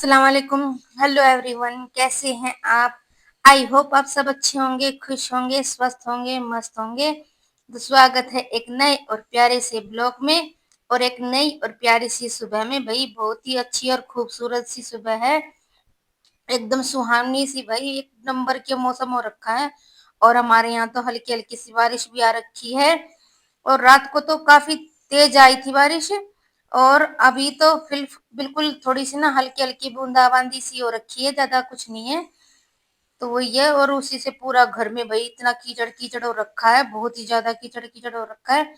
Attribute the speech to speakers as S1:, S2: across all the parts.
S1: अस्सलाम वालेकुम। Hello everyone, कैसे हैं आप? आई होप आप सब अच्छे होंगे, खुश होंगे, स्वस्थ होंगे, मस्त होंगे। तो स्वागत है एक नए और प्यारे से ब्लॉग में और एक नई और प्यारी सी सुबह में। भाई बहुत ही अच्छी और खूबसूरत सी सुबह है, एकदम सुहावनी सी। भाई एक नंबर के मौसम हो रखा है और हमारे यहाँ तो हल्की हल्की सी बारिश भी आ रखी है। और रात को तो काफी तेज आई थी बारिश, और अभी तो फिर बिल्कुल थोड़ी सी ना हल्की हल्की बूंदाबांदी सी हो रखी है, ज्यादा कुछ नहीं है। तो वही है, और उसी से पूरा घर में भाई इतना कीचड़ कीचड़ हो रखा है, बहुत ही ज्यादा कीचड़ कीचड़ हो रखा है।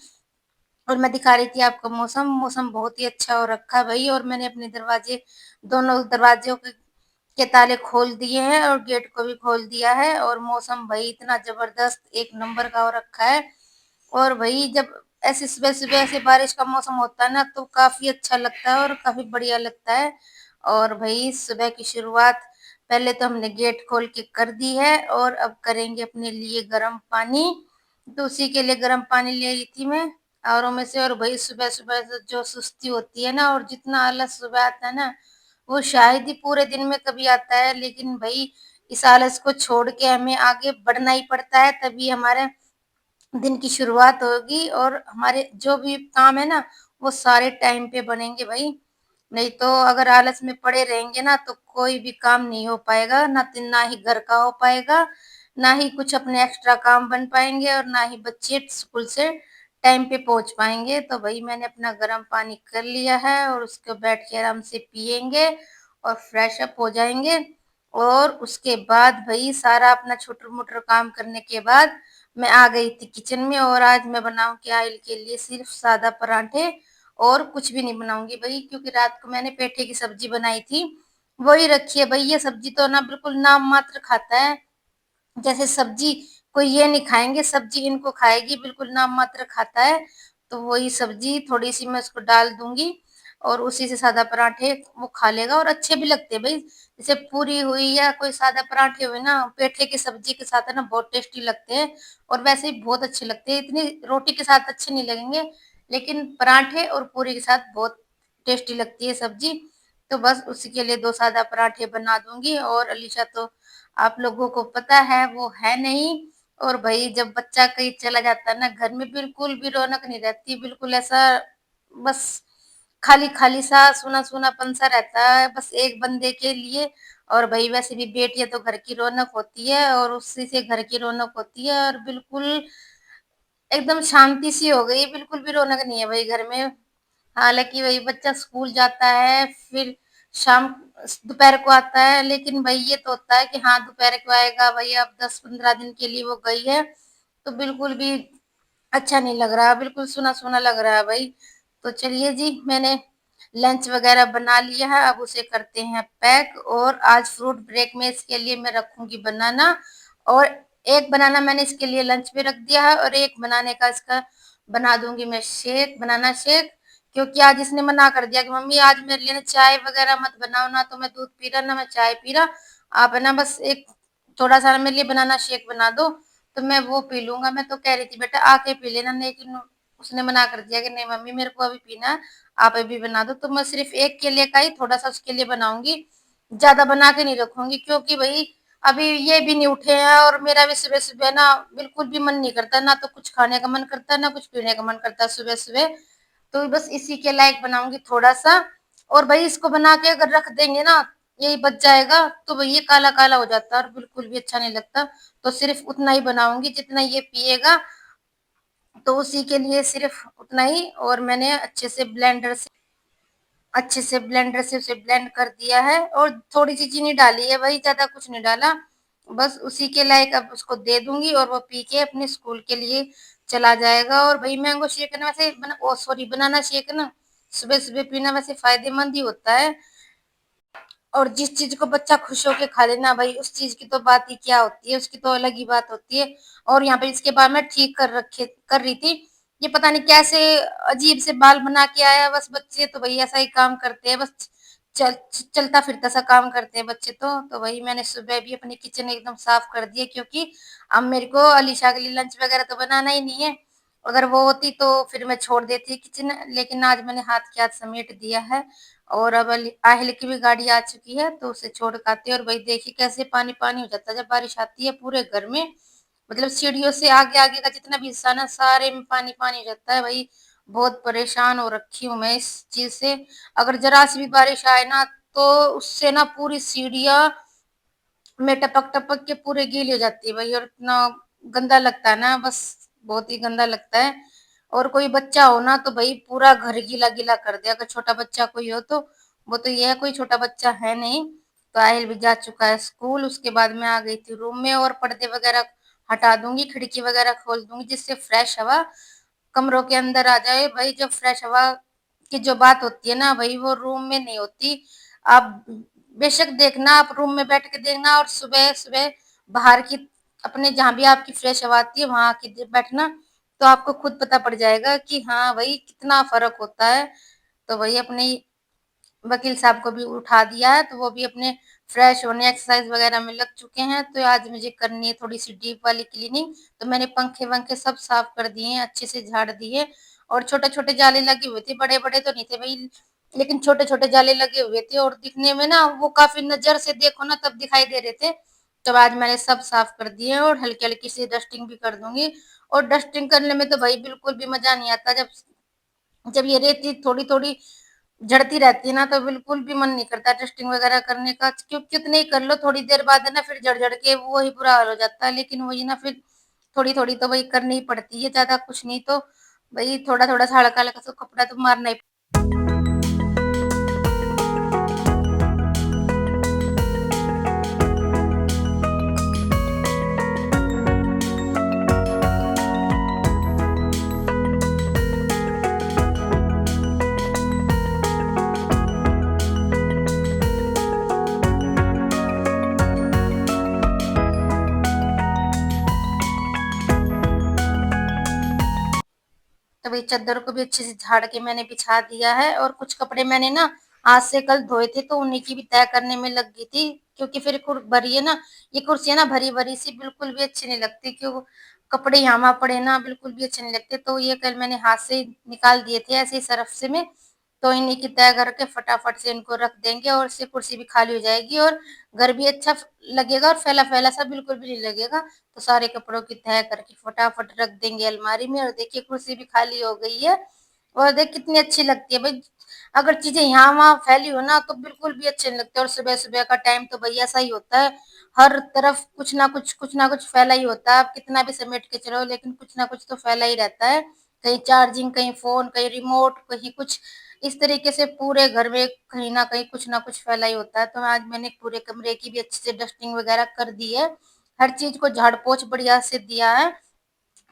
S1: और मैं दिखा रही थी आपको मौसम, मौसम बहुत ही अच्छा हो रखा है भाई। और मैंने अपने दरवाजे, दोनों दरवाजों के ताले खोल दिए हैं और गेट को भी खोल दिया है। और मौसम भाई इतना जबरदस्त एक नंबर का हो रखा है। और भाई जब ऐसे सुबह सुबह ऐसे बारिश का मौसम होता है ना, तो काफी अच्छा लगता है और काफी बढ़िया लगता है। और भाई सुबह की शुरुआत पहले तो हमने गेट खोल के कर दी है, और अब करेंगे अपने लिए गर्म पानी। तो उसी के लिए गर्म पानी ले रही थी मैं आरओ में से। और भाई सुबह सुबह जो सुस्ती होती है ना, और जितना आलस सुबह आता है ना, वो शायद ही पूरे दिन में कभी आता है। लेकिन भाई इस आलस को छोड़ के हमें आगे बढ़ना ही पड़ता है, तभी हमारे दिन की शुरुआत होगी और हमारे जो भी काम है ना, वो सारे टाइम पे बनेंगे भाई। नहीं तो अगर आलस में पड़े रहेंगे ना, तो कोई भी काम नहीं हो पाएगा, ना ही घर का हो पाएगा, ना ही कुछ अपने एक्स्ट्रा काम बन पाएंगे, और ना ही बच्चे स्कूल से टाइम पे पहुंच पाएंगे। तो भाई मैंने अपना गर्म पानी कर लिया है और उसको बैठ के आराम से पियेंगे और फ्रेश अप हो जाएंगे। और उसके बाद भाई सारा अपना छोटर मोटर काम करने के बाद मैं आ गई थी किचन में। और आज मैं बनाऊं क्या आइल के लिए, सिर्फ सादा पराठे, और कुछ भी नहीं बनाऊंगी भाई, क्योंकि रात को मैंने पेठे की सब्जी बनाई थी, वही रखी है भाई। ये सब्जी तो ना बिल्कुल नाम मात्र खाता है, जैसे सब्जी कोई ये नहीं खाएंगे, सब्जी इनको खाएगी, बिल्कुल नाम मात्र खाता है। तो वही सब्जी थोड़ी सी मैं उसको डाल दूंगी, और उसी से सादा पराठे वो खा लेगा, और अच्छे भी लगते हैं भाई। जैसे पूरी हुई या कोई सादा पराठे हुए ना, पेठे की सब्जी के साथ है ना, बहुत टेस्टी लगते हैं। और वैसे ही बहुत अच्छे लगते हैं, इतनी रोटी के साथ अच्छे नहीं लगेंगे, लेकिन पराठे और पूरी के साथ बहुत टेस्टी लगती है सब्जी। तो बस उसी के लिए दो सादा पराठे बना दूंगी। और अलीशा तो आप लोगों को पता है वो है नहीं। और भाई जब बच्चा कहीं चला जाता है ना, घर में बिल्कुल भी रौनक नहीं रहती, बिल्कुल ऐसा बस खाली खाली सा सूना सूनापन सा रहता है, बस एक बंदे के लिए। और भाई वैसे भी बेटियां तो घर की रौनक होती है, और उसी से घर की रौनक होती है। और बिल्कुल एकदम शांति सी हो गई, बिल्कुल भी रौनक नहीं है भाई घर में। हालांकि वही बच्चा स्कूल जाता है, फिर शाम दोपहर को आता है, लेकिन भाई ये तो होता है कि हाँ दोपहर को आएगा भाई, अब 10-15 दिन के लिए वो गई है, तो बिल्कुल भी अच्छा नहीं लग रहा, बिल्कुल सुना सुना लग रहा है भाई। तो चलिए जी, मैंने लंच वगैरह बना लिया है, अब उसे करते हैं पैक। और आज फ्रूट ब्रेक में इसके लिए मैं रखूंगी बनाना, और एक बनाना मैंने इसके लिए लंच में रख दिया है, और एक बनाने का इसका बना दूंगी मैं शेक, बनाना शेक। क्योंकि आज इसने मना कर दिया कि मम्मी आज मेरे लिए ना चाय वगैरह मत बनाओ, ना तो मैं दूध पी रहा ना मैं चाय पी रहा, आप है ना बस एक थोड़ा सा मेरे लिए बनाना शेक बना दो, तो मैं वो पी लूंगा। मैं तो कह रही थी बेटा आके पी लेना, लेकिन उसने मना कर दिया कि नहीं मम्मी मेरे को अभी पीना है, आप अभी बना दो। तो मैं सिर्फ एक के लिए का ही थोड़ा सा उसके लिए बनाऊंगी, ज्यादा बना के नहीं रखूंगी, क्योंकि भाई अभी ये भी नहीं उठे हैं, और मेरा भी सुबह सुबह ना बिल्कुल भी मन नहीं करता, ना तो कुछ खाने का मन करता है ना कुछ पीने का मन करता है सुबह सुबह। तो बस इसी के लायक बनाऊंगी थोड़ा सा। और भाई इसको बना के अगर रख देंगे ना, यही बच जाएगा, तो भाई ये काला काला हो जाता है और बिल्कुल भी अच्छा नहीं लगता। तो सिर्फ उतना ही बनाऊंगी जितना ये पिएगा, तो उसी के लिए सिर्फ उतना ही। और मैंने अच्छे से ब्लेंडर से उसे ब्लेंड कर दिया है, और थोड़ी सी चीनी डाली है भाई, ज्यादा कुछ नहीं डाला, बस उसी के लायक अब उसको दे दूंगी, और वो पी के अपने स्कूल के लिए चला जाएगा। और भाई मैंगो शेक ना वैसे ओ सॉरी बनाना शेक ना सुबह सुबह पीना वैसे फायदेमंद ही होता है। और जिस चीज को बच्चा खुश होके खा लेना भाई, उस चीज की तो बात ही क्या होती है, उसकी तो अलग ही बात होती है। और यहाँ पे इसके बाद मैं ठीक कर रही थी, ये पता नहीं कैसे अजीब से बाल बना के आया, बस बच्चे तो भाई ऐसा ही काम करते हैं, बस चल चलता फिरता सा काम करते हैं बच्चे तो वही मैंने सुबह भी अपनी किचन एकदम साफ कर दी है, क्योंकि अब मेरे को अलीशा के लिए लंच वगैरह तो बनाना ही नहीं है। अगर वो होती तो फिर मैं छोड़ देती किचन, लेकिन आज मैंने हाथ के हाथ समेट दिया है। और अब आहिल की भी गाड़ी आ चुकी है तो उसे छोड़ के आते हैं। और भाई देखिए कैसे पानी पानी हो जाता है जब बारिश आती है पूरे घर में। मतलब सीढ़ियों से आगे आगे का जितना भी हिस्सा ना सारे में पानी पानी हो जाता है भाई। बहुत परेशान हो रखी हूँ मैं इस चीज से। अगर जरा सी भी बारिश आए ना तो उससे ना पूरी सीढ़ियां में टपक टपक के पूरे गीली हो जाती है भाई। और इतना गंदा लगता है ना, बस बहुत ही गंदा लगता है। और कोई बच्चा हो ना तो भाई पूरा घर गीला गीला कर दे। अगर छोटा बच्चा कोई हो तो वो तो ये है, कोई छोटा बच्चा है नहीं। तो आहिल भी जा चुका है स्कूल। उसके बाद मैं आ गई थी रूम में और पर्दे वगैरह हटा दूंगी, खिड़की वगैरह खोल दूंगी जिससे फ्रेश हवा कमरों के अंदर आ जाए। भाई जब फ्रेश हवा की जो बात होती है ना भाई वो रूम में नहीं होती। आप बेशक देखना, आप रूम में बैठ के देखना और सुबह सुबह बाहर की अपने जहां भी आपकी फ्रेश हवा आती है वहां आके बैठना, तो आपको खुद पता पड़ जाएगा कि हाँ भाई कितना फर्क होता है। तो वही अपनी वकील साहब को भी उठा दिया है तो वो भी अपने फ्रेश होने एक्सरसाइज वगैरह में लग चुके हैं। तो आज मुझे करनी है थोड़ी सी डीप वाली क्लीनिंग। तो मैंने पंखे वंखे सब साफ कर दिए हैं, अच्छे से झाड़ दिए। और छोटे छोटे जाले लगे हुए थे, बड़े बड़े तो नहीं थे भाई, लेकिन छोटे छोटे जाले लगे हुए थे और दिखने में ना वो काफी नजर से देखो ना तब दिखाई दे रहे थे। तो आज मैंने सब साफ कर दिए और हल्की हल्की सी डस्टिंग भी कर दूंगी। और डस्टिंग करने में तो भाई बिल्कुल भी मजा नहीं आता। जब जब ये रेती थोड़ी थोड़ी झड़ती रहती है ना तो बिल्कुल भी मन नहीं करता टेस्टिंग वगैरह करने का। क्यों कितने ही कर लो थोड़ी देर बाद है ना फिर झड़ झड़ के वो ही बुरा हाल हो जाता है। लेकिन वही ना फिर थोड़ी थोड़ी तो वही करनी ही पड़ती है, ज्यादा कुछ नहीं तो भाई थोड़ा थोड़ा सा हल्का हल्का सा कपड़ा तो मारना ही। तो भाई चादर को भी अच्छे से झाड़ के मैंने बिछा दिया है। और कुछ कपड़े मैंने ना आज से कल धोए थे तो उन्हीं की भी तय करने में लग गई थी। क्योंकि फिर भरी है ना, ये कुर्सियां ना भरी भरी सी बिल्कुल भी अच्छी नहीं लगती। क्यों कपड़े यहाँ वहाँ पड़े ना बिल्कुल भी अच्छे नहीं लगते। तो ये कल मैंने हाथ से निकाल दिए थे ऐसे ही सरफ से में। तो इन्हीं की तय करके फटाफट से इनको रख देंगे और इससे कुर्सी भी खाली हो जाएगी और घर भी अच्छा लगेगा और फैला फैला सा बिल्कुल भी नहीं लगेगा। तो सारे कपड़ों की तह करके फटाफट रख देंगे अलमारी में। और देखिए कुर्सी भी खाली हो गई है। और देख कितनी अच्छी लगती है भाई। अगर चीजें यहाँ वहां फैली हो ना तो बिल्कुल भी अच्छे नहीं लगते। और सुबह सुबह का टाइम तो भैया ऐसा ही होता है, हर तरफ कुछ ना कुछ फैला ही होता है। आप कितना भी समेट के चलो लेकिन कुछ ना कुछ तो फैला ही रहता है। कहीं चार्जिंग, कहीं फोन, कहीं रिमोट, कहीं कुछ। इस तरीके से पूरे घर में कहीं ना कुछ फैला ही होता है। तो आज मैंने पूरे कमरे की भी अच्छे से डस्टिंग वगैरह कर दी है, हर चीज को झाड़ पोछ बढ़िया से दिया है।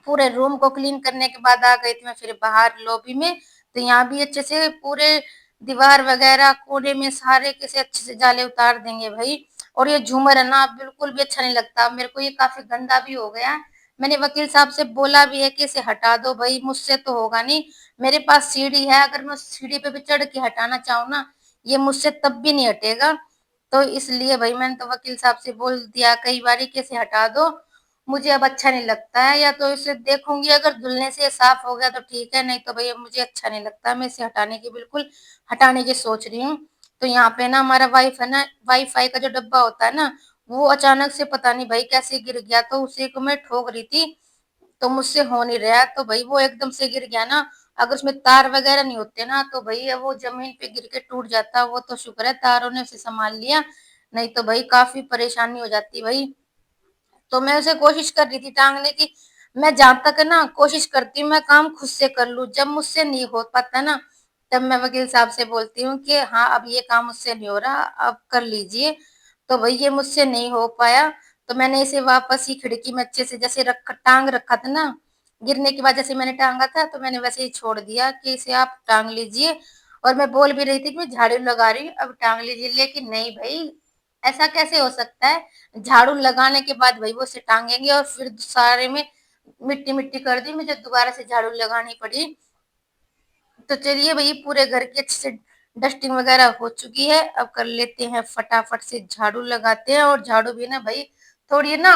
S1: पूरे रूम को क्लीन करने के बाद आ गई थी मैं फिर बाहर लॉबी में। तो यहाँ भी अच्छे से पूरे दीवार वगैरह कोने में सारे कैसे अच्छे से जाले उतार देंगे भाई। और ये झूमर है ना बिल्कुल भी अच्छा नहीं लगता मेरे को, ये काफी गंदा भी हो गया है। मैंने वकील साहब से बोला भी है कि इसे हटा दो भाई, मुझसे तो होगा नहीं। मेरे पास सीढ़ी है, अगर मैं सीढ़ी पे भी चढ़ के हटाना चाहूँ ना ये मुझसे तब भी नहीं हटेगा। तो इसलिए भाई मैंने तो वकील साहब से बोल दिया कई बार कि इसे हटा दो, मुझे अब अच्छा नहीं लगता है। या तो इसे देखूंगी अगर धुलने से साफ हो गया तो ठीक है, नहीं तो भैया मुझे अच्छा नहीं लगता। मैं इसे हटाने की सोच रही हूँ। तो यहाँ पे ना हमारा वाईफाई का जो डब्बा होता है ना वो अचानक से पता नहीं भाई कैसे गिर गया। तो उसी को मैं ठोक रही थी तो मुझसे हो नहीं रहा। तो भाई वो एकदम से गिर गया ना, अगर उसमें तार वगैरह नहीं होते ना तो भाई वो जमीन पे गिर के टूट जाता। वो तो शुक्र है तारों ने उसे संभाल लिया, नहीं तो भाई काफी परेशानी हो जाती भाई। तो मैं उसे कोशिश कर रही थी टांगने की। मैं जहां तक है ना कोशिश करती हूँ मैं काम खुद से कर लूं, जब मुझसे नहीं हो पाता ना तब मैं वकील साहब से बोलती हूँ कि हाँ अब ये काम मुझसे नहीं हो रहा, अब कर लीजिए। तो भाई ये मुझसे नहीं हो पाया तो मैंने इसे वापस ही खिड़की में अच्छे से जैसे टांग रखा था ना, गिरने के बाद जैसे मैंने टांगा था तो मैंने वैसे ही छोड़ दिया कि इसे आप टांग लीजिए। और मैं बोल भी रही थी कि मैं झाड़ू लगा रही हूँ अब टांग लीजिए, लेकिन नहीं भाई ऐसा कैसे हो सकता है। झाड़ू लगाने के बाद भाई वो उसे टांगेंगे और फिर सारे में मिट्टी मिट्टी कर दी, मुझे दोबारा से झाड़ू लगानी पड़ी। तो चलिए भाई पूरे घर की अच्छे से डस्टिंग वगैरह हो चुकी है, अब कर लेते हैं फटाफट से झाड़ू लगाते हैं। और झाड़ू भी ना भाई थोड़ी ना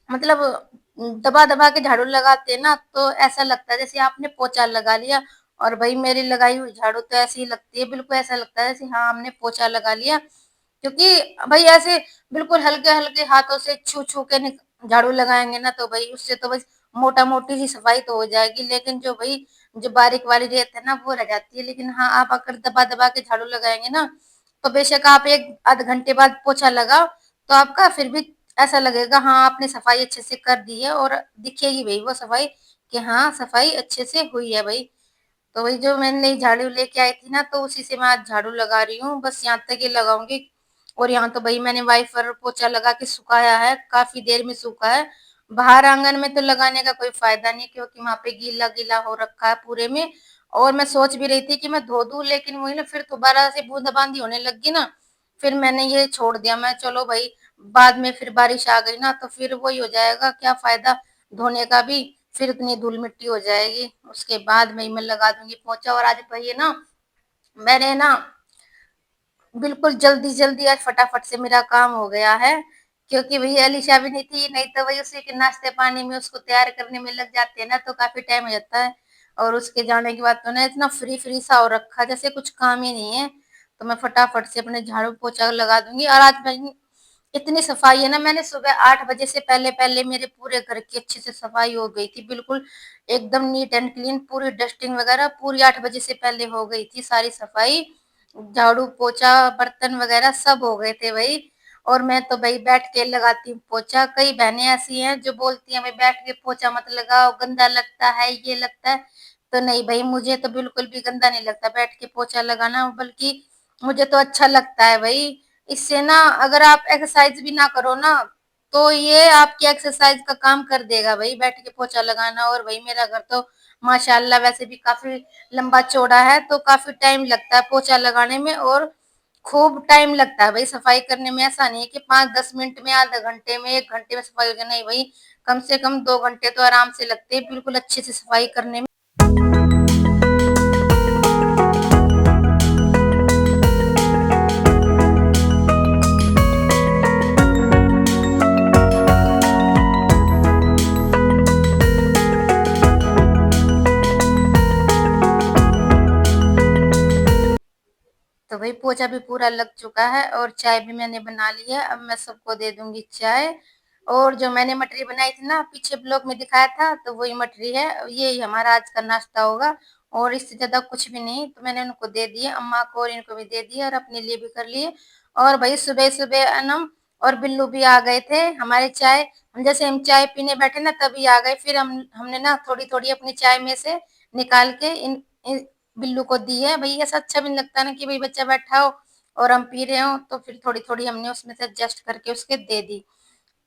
S1: मतलब दबा-दबा के झाड़ू लगाते हैं ना, तो ऐसा लगता है जैसे आपने पोछा लगा लिया। और भई मेरी लगाई हुई झाड़ू तो ऐसी ही लगती है, बिल्कुल ऐसा लगता है जैसे हाँ, हमने पोछा लगा लिया। क्योंकि भई ऐसे बिल्कुल हल्के-हल्के हाथों से छू-छू के झाड़ू लगाएँगे ना, तो भई उससे तो बस मोटा-मोटी सी सफाई तो हो जाएगी, लेकिन जो बारीक वाली रेत है ना, वो रह जाती है। लेकिन हाँ, आप अगर दबा-दबा के झाड़ू लगाएँगे ना, तो बेशक आप 1 आध घंटे बाद पोछा लगाओ, तो आपका फिर भी ऐसा लगेगा हाँ, आपने सफाई अच्छे से कर दी है और दिखेगी भई वो सफाई कि हाँ, सफाई अच्छे से हुई है भई। तो वही जो मैंने नई झाड़ू लेके आई थी ना, तो उसी से मैं आज झाड़ू लगा रही हूँ, बस यहाँ तक ही लगाऊँगी। और यहाँ तो भई मैंने वाइपर पोछा लगा के सुखाया है, काफ़ी देर में सूखा है। बाहर आंगन में तो लगाने का कोई फ़ायदा नहीं, क्योंकि वहाँ पे गीला-गीला हो रखा है पूरे में। और मैं सोच भी रही थी कि मैं धो दूँ, लेकिन वही ना फिर दोबारा से बूंदा-बांदी होने लगी ना, फिर मैंने ये छोड़ दिया। मैं चलो भई बाद में फिर बारिश आ गई ना, तो फिर वही हो जाएगा, क्या फ़ायदा धोने का भी, फिर इतनी धूल-मिट्टी हो जाएगी। उसके बाद में मैं लगा दूँगी पोछा। और आज भई ना मैंने ना बिल्कुल जल्दी-जल्दी आज फटाफट से मेरा काम हो गया है, क्योंकि भई अलीशा भी नहीं थी, नहीं तो वही उसी के नाश्ते-पानी में उसको तैयार करने में लग जाते हैं ना, तो काफ़ी टाइम हो जाता है। और उसके जाने के बाद तो ना इतना फ्री-फ्री सा हो रखा है, जैसे कुछ काम ही नहीं है। तो मैं फटाफट से अपने झाड़ू-पोछा लगा दूँगी। और आज मैं इतनी सफाई है ना, मैंने सुबह 8 बजे से पहले-पहले मेरे पूरे घर की अच्छे से सफाई हो गई थी, बिल्कुल एकदम नीट एंड क्लीन, पूरी डस्टिंग वगैरह पूरी 8 बजे से पहले हो गई थी सारी सफाई। झाड़ू, पोछा, बर्तन वगैरह सब हो गए थे भई। और मैं तो भई बैठ के लगाती हूँ पोछा। कई बहनें ऐसी हैं जो बोलती हैं, "भई बैठ के पोछा मत लगाओ, गंदा लगता है, ये लगता है।" तो नहीं भई, मुझे तो बिल्कुल भी गंदा नहीं लगता बैठ के पोछा लगाना, बल्कि मुझे तो अच्छा लगता है भई। इससे ना अगर आप एक्सरसाइज भी ना करो ना, तो ये आपकी एक्सरसाइज का काम कर देगा भई, बैठ के पोछा लगाना। और भई मेरा घर तो माशाल्लाह वैसे भी काफ़ी लंबा चौड़ा है, तो काफ़ी टाइम लगता है पोछा लगाने में। और खूब टाइम लगता है भई सफाई करने में। ऐसा नहीं है कि 5-10 मिनट में, आधे घंटे में, 1 घंटे में सफाई हो जाए, नहीं भई, कम से कम 2 घंटे तो आराम से लगते हैं बिल्कुल अच्छे से सफाई करने में। तो भई पोछा भी पूरा लग चुका है और चाय भी मैंने बना ली है। अब मैं सबको दे दूँगी चाय। और जो मैंने मठरी बनाई थी ना, पीछे ब्लॉग में दिखाया था, तो वही मठरी है। यही हमारा आज का नाश्ता होगा और इससे ज़्यादा कुछ भी नहीं। तो मैंने उनको दे दिए, अम्मा को और इनको भी दे दिए और अपने लिए भी कर लिए। और भई सुबह-सुबह अनम और बिल्लू भी आ गए थे हमारे चाय, हम जैसे हम चाय पीने बैठे ना, तभी आ गए। फिर हमने ना थोड़ी-थोड़ी अपनी चाय में से निकाल के इन इन बिल्लू को दी है। भई ऐसा अच्छा भी नहीं लगता ना कि भई बच्चा बैठा हो और हम पी रहे हों, तो फिर थोड़ी-थोड़ी हमने उसमें से एडजस्ट करके उसके दे दी।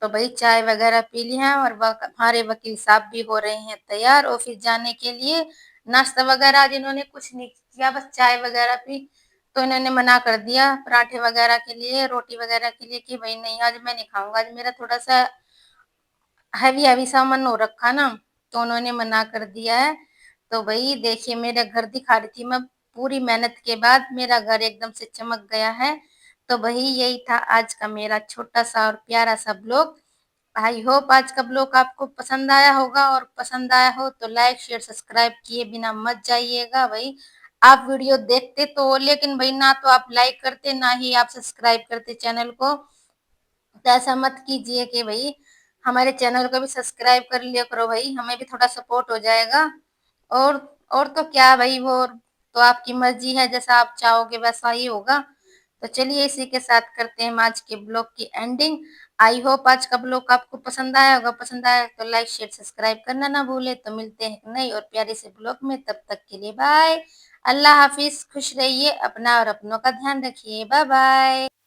S1: तो भई चाय वगैरह पी ली है और हमारे वकील साहब भी हो रहे हैं तैयार ऑफिस जाने के लिए। नाश्ता वगैरह आज इन्होंने कुछ नहीं किया, बस चाय वगैरह पी। तो इन्होंने मना कर दिया पराठे वगैरह के लिए, रोटी वगैरह के लिए कि भई नहीं, आज मैं नहीं खाऊँगा, आज मेरा थोड़ा-सा हैवी-हैवी सा मन हो रखा ना, तो उन्होंने मना कर दिया है। तो भई देखिए मेरा घर दिखा रही थी मैं, पूरी मेहनत के बाद मेरा घर एकदम से चमक गया है। तो भई यही था आज का मेरा छोटा-सा और प्यारा-सा ब्लॉग। आई होप आज का ब्लॉग आपको पसंद आया होगा, और पसंद आया हो तो लाइक, शेयर, सब्सक्राइब किए बिना मत जाइएगा भई। आप वीडियो देखते तो हो, लेकिन भई ना तो आप लाइक करते, ना ही आप सब्सक्राइब करते चैनल को। तो ऐसा मत कीजिए कि भई हमारे चैनल को भी सब्सक्राइब कर लिया करो भई, हमें भी थोड़ा सपोर्ट हो जाएगा। और और तो क्या भई, वो तो आपकी मर्ज़ी है, जैसा आप चाहोगे वैसा ही होगा। तो चलिए इसी के साथ करते हैं हम आज के ब्लॉग की एंडिंग। आई होप आज का ब्लॉग आपको पसंद आया होगा, पसंद आया तो लाइक, शेयर, सब्सक्राइब करना ना भूलें। तो मिलते हैं एक नई और प्यारे से ब्लॉग में, तब तक के लिए बाय। अल्लाह हाफ़िज़, खुश रहिए, अपना और अपनों का ध्यान रखिए। Bye bye.